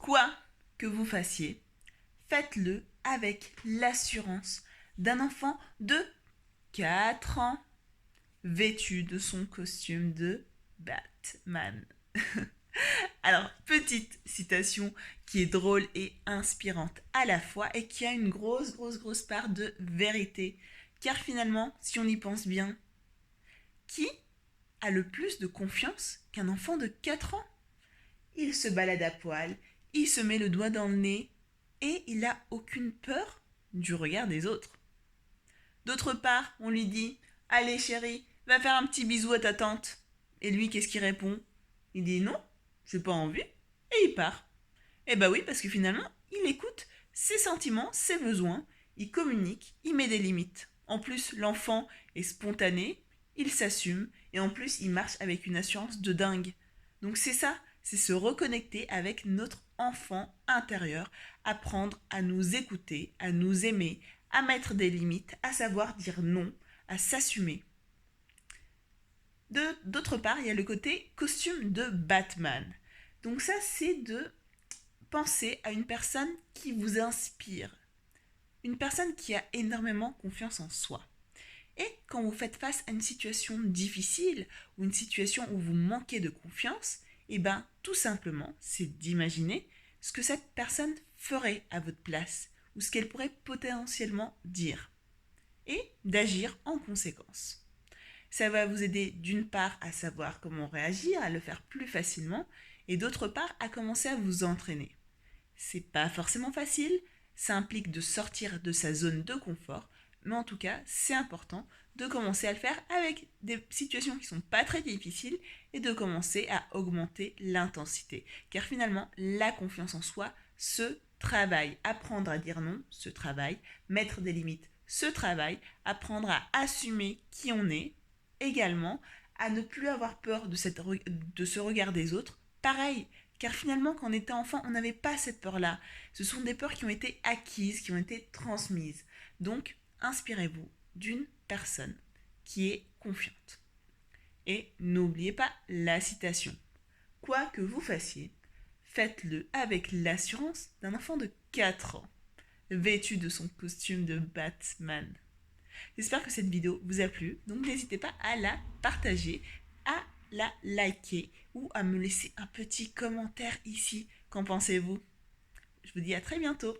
Quoi que vous fassiez, faites-le avec l'assurance d'un enfant de 4 ans, vêtu de son costume de Batman. Alors, petite citation qui est drôle et inspirante à la fois et qui a une grosse part de vérité. Car finalement, si on y pense bien, qui a le plus de confiance qu'un enfant de 4 ans? Il se balade à poil, il se met le doigt dans le nez et il n'a aucune peur du regard des autres. D'autre part, on lui dit « Allez chérie, va faire un petit bisou à ta tante ». Et lui, qu'est-ce qu'il répond? Il dit « Non, j'ai pas envie » et il part. Eh bah oui, parce que finalement, il écoute ses sentiments, ses besoins, il communique, il met des limites. En plus, l'enfant est spontané, il s'assume et en plus, il marche avec une assurance de dingue. Donc c'est ça, c'est se reconnecter avec notre enfant intérieur, apprendre à nous écouter, à nous aimer, à mettre des limites, à savoir dire non, à s'assumer. D'autre part, il y a le côté costume de Batman. Donc ça, c'est de penser à une personne qui vous inspire, une personne qui a énormément confiance en soi. Et quand vous faites face à une situation difficile ou une situation où vous manquez de confiance, et bien tout simplement, c'est d'imaginer ce que cette personne ferait à votre place ou ce qu'elle pourrait potentiellement dire et d'agir en conséquence. Ça va vous aider d'une part à savoir comment réagir, à le faire plus facilement et d'autre part à commencer à vous entraîner. C'est pas forcément facile, ça implique de sortir de sa zone de confort, mais en tout cas, c'est important de commencer à le faire avec des situations qui sont pas très difficiles et de commencer à augmenter l'intensité. Car finalement, la confiance en soi se travaille. Apprendre à dire non se travaille, mettre des limites se travaille, apprendre à assumer qui on est, également à ne plus avoir peur de ce regard des autres. Pareil, car finalement, quand on était enfant, on n'avait pas cette peur-là. Ce sont des peurs qui ont été acquises, qui ont été transmises. Donc, inspirez-vous d'une personne qui est confiante. Et n'oubliez pas la citation. Quoi que vous fassiez, faites-le avec l'assurance d'un enfant de 4 ans, vêtu de son costume de Batman. J'espère que cette vidéo vous a plu, donc n'hésitez pas à la partager, à la liker ou à me laisser un petit commentaire ici. Qu'en pensez-vous? Je vous dis à très bientôt.